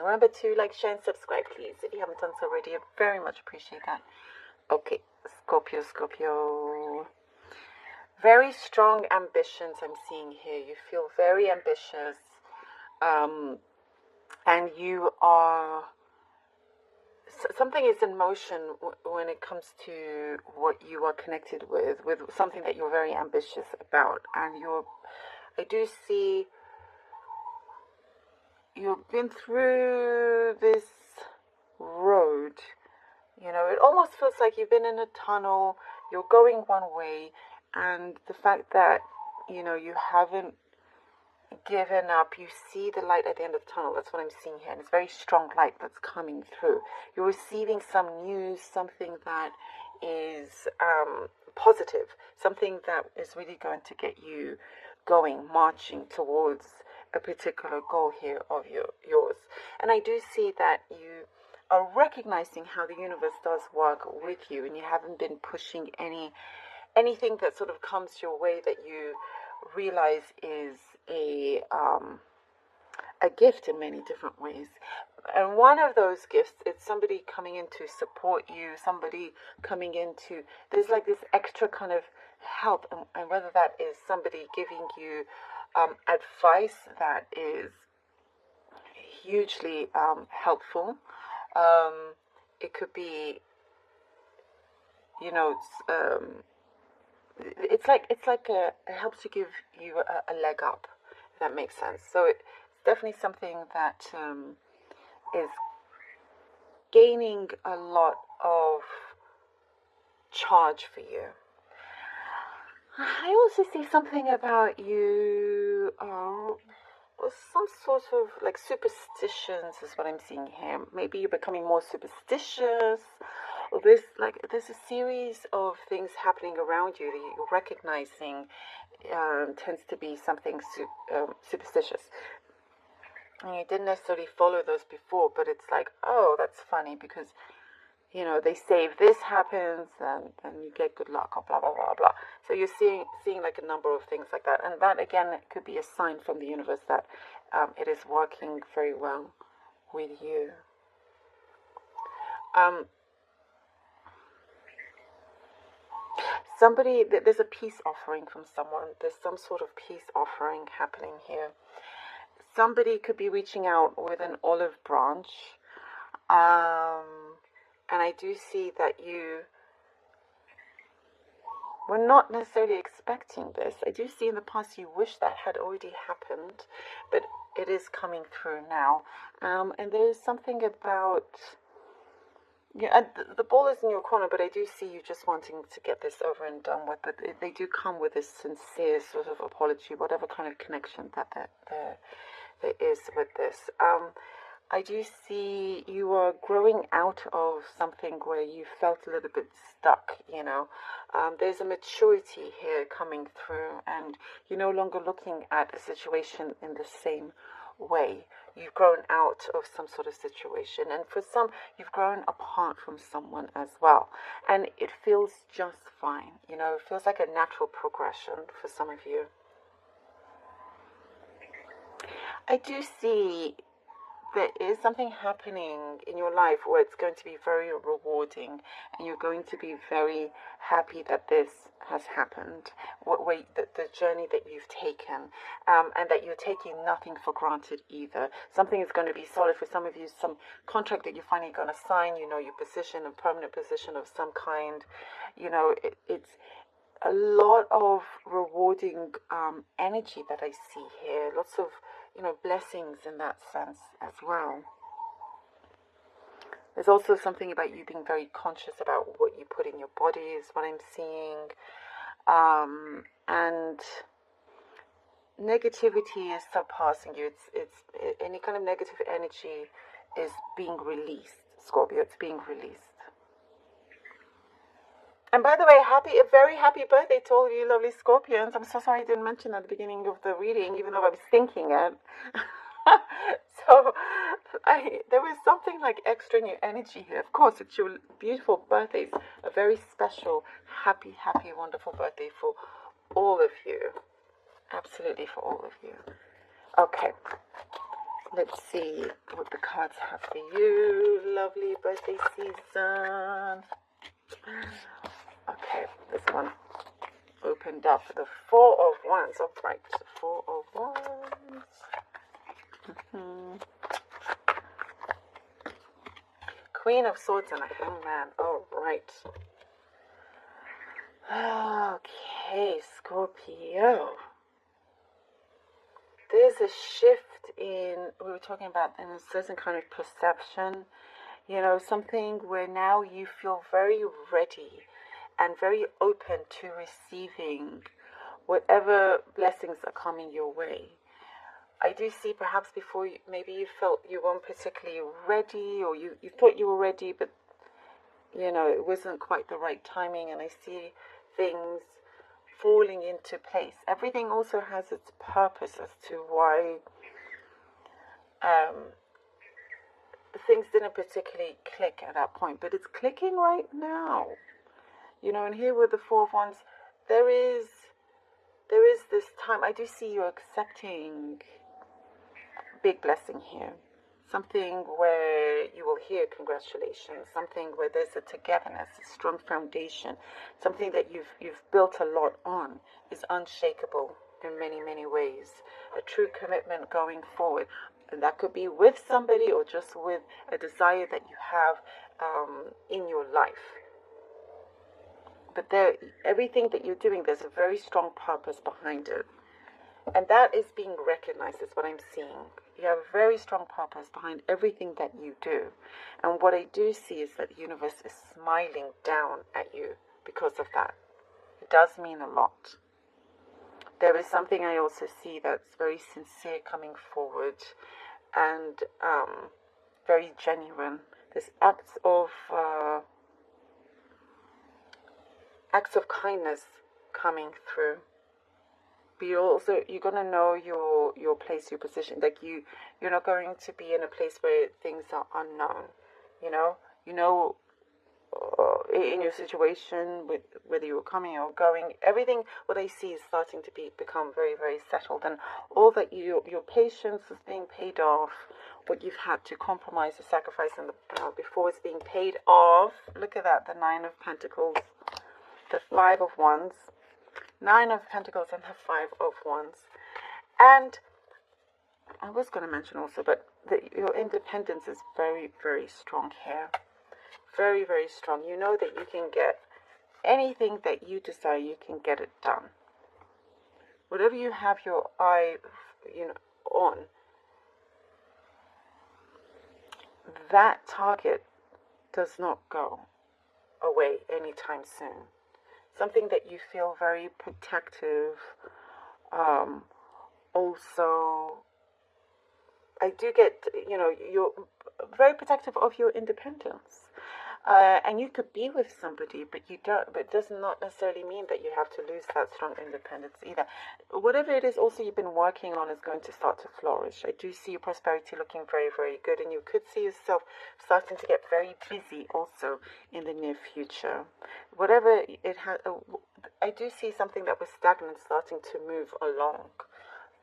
Remember to like, share, and subscribe, please, if you haven't done so already. I very much appreciate that. Okay, Scorpio, Scorpio. Very strong ambitions I'm seeing here. You feel very ambitious. And you are... something is in motion when it comes to what you are connected with something that you're very ambitious about. And I do see you've been through this road. You know, it almost feels like you've been in a tunnel, you're going one way, and the fact that, you know, you haven't given up, you see the light at the end of the tunnel. That's what I'm seeing here, and it's very strong light that's coming through. You're receiving some news, something that is positive, something that is really going to get you going, marching towards a particular goal here of yours. And I do see that you are recognizing how the universe does work with you, and you haven't been pushing anything that sort of comes your way that you realize is a gift in many different ways. And one of those gifts, it's somebody coming in to support you, somebody coming in to, there's like this extra kind of help, and whether that is somebody giving you advice that is hugely helpful. It could be, you know, it's like it helps to give you a leg up, if that makes sense. So it's definitely something that is gaining a lot of charge for you. I also see something about you, some sort of like superstitions is what I'm seeing here. Maybe you're becoming more superstitious. There's a series of things happening around you that you're recognizing tends to be something superstitious. And you didn't necessarily follow those before, but it's like, oh, that's funny because, you know, they say if this happens, then you get good luck, or blah, blah, blah, blah. So you're seeing like a number of things like that. And that, again, it could be a sign from the universe that it is working very well with you. There's a peace offering from someone. There's some sort of peace offering happening here. Somebody could be reaching out with an olive branch. And I do see that you were not necessarily expecting this. I do see in the past you wish that had already happened, but it is coming through now. And there's something about... yeah, the ball is in your corner, but I do see you just wanting to get this over and done with. But they do come with this sincere sort of apology, whatever kind of connection that there is with this. I do see you are growing out of something where you felt a little bit stuck, you know. There's a maturity here coming through, and you're no longer looking at a situation in the same way. You've grown out of some sort of situation, and for some, you've grown apart from someone as well, and it feels just fine. You know, it feels like a natural progression for some of you. I do see there is something happening in your life where it's going to be very rewarding, and you're going to be very happy that this has happened, the journey that you've taken, and that you're taking nothing for granted either. Something is going to be solid for some of you, some contract that you're finally going to sign, you know, your position, a permanent position of some kind. You know, it's a lot of rewarding energy that I see here, lots of, you know, blessings in that sense as well. There's also something about you being very conscious about what you put in your body is what I'm seeing. And negativity is surpassing you. It's any kind of negative energy is being released, Scorpio. It's being released. And by the way, a very happy birthday to all of you lovely Scorpions. I'm so sorry I didn't mention at the beginning of the reading, even though I was thinking it. So there was something like extra in your energy here. Of course, it's your beautiful birthday. It's a very special, happy, wonderful birthday for all of you. Absolutely for all of you. Okay. Let's see what the cards have for you. Lovely birthday season. Okay, this one opened up. The Four of Wands. All right, Four of Wands. Queen of Swords and a Hangman. All right. Okay, Scorpio. There's a shift in, we were talking about, in a certain kind of perception, you know, something where now you feel very ready and very open to receiving whatever blessings are coming your way. I do see perhaps before, maybe you felt you weren't particularly ready, or you thought you were ready, but, you know, it wasn't quite the right timing, and I see things falling into place. Everything also has its purpose as to why things didn't particularly click at that point, but it's clicking right now. You know, and here with the Four of Wands, there is this time. I do see you accepting big blessing here. Something where you will hear congratulations, something where there's a togetherness, a strong foundation, something that you've built a lot on, is unshakable in many, many ways. A true commitment going forward. And that could be with somebody or just with a desire that you have in your life. But everything that you're doing, there's a very strong purpose behind it. And that is being recognized, is what I'm seeing. You have a very strong purpose behind everything that you do. And what I do see is that the universe is smiling down at you because of that. It does mean a lot. There is something I also see that's very sincere coming forward and very genuine. There's acts of kindness coming through. But you're gonna know your place, your position. Like you're not going to be in a place where things are unknown. You know in your situation, with whether you're coming or going, everything what I see is starting to become very, very settled, and all that your patience is being paid off. What you've had to compromise or sacrifice before is being paid off. Look at that, the Nine of Pentacles, the Five of Wands. Nine of Pentacles and the Five of Wands. And I was going to mention also, but your independence is very, very strong here. Very, very strong. You know that you can get anything that you desire, you can get it done. Whatever you have your eye, on, that target does not go away anytime soon. Something that you feel very protective. Also, I do get, you're very protective of your independence. And you could be with somebody, but you don't. But it does not necessarily mean that you have to lose that strong independence either. Whatever it is, also you've been working on is going to start to flourish. I do see your prosperity looking very, very good, and you could see yourself starting to get very busy also in the near future. Whatever it has, I do see something that was stagnant starting to move along.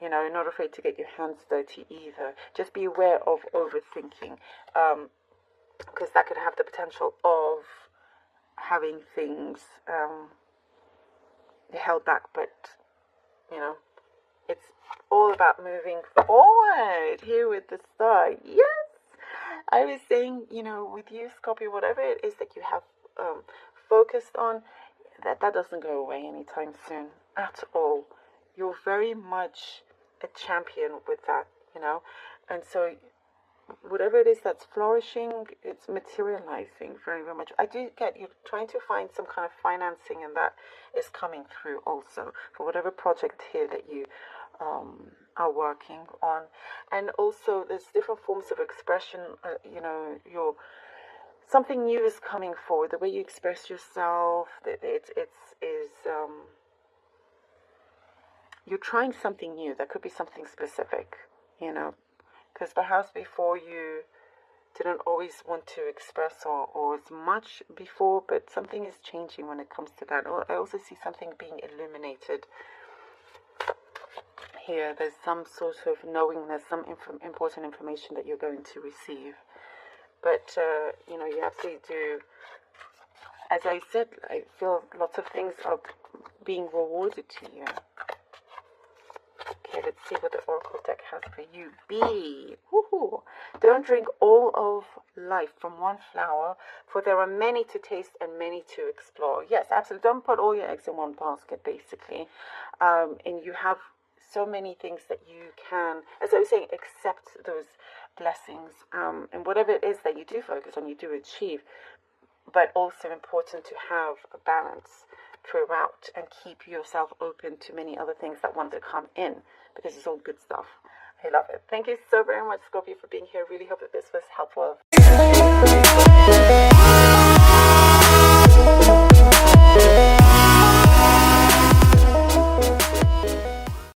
Not afraid to get your hands dirty either. Just be aware of overthinking. Because that could have the potential of having things held back, but it's all about moving forward here with the star. Yes, I was saying, with you, Scorpio, whatever it is that you have focused on, that doesn't go away anytime soon at all. You're very much a champion with that, and so whatever it is that's flourishing, it's materializing very, very much. I do get you trying to find some kind of financing, and that is coming through also for whatever project here that you are working on. And also there's different forms of expression. Something new is coming forward. The way you express yourself, you're trying something new. That could be something specific, because perhaps before you didn't always want to express or as much before, but something is changing when it comes to that. I also see something being illuminated here. There's some sort of knowingness, some important information that you're going to receive. But, you know, you absolutely do. As I said, I feel lots of things are being rewarded to you. Okay, let's see what the Oracle deck has for you. B. Woohoo! Don't drink all of life from one flower, for there are many to taste and many to explore. Yes, absolutely. Don't put all your eggs in one basket, basically. And you have so many things that you can, as I was saying, accept those blessings. And whatever it is that you do focus on, you do achieve. But also important to have a balance throughout and keep yourself open to many other things that want to come in, because it's all good stuff. I love it. Thank you so very much, Scorpio, for being here. Really hope that this was helpful.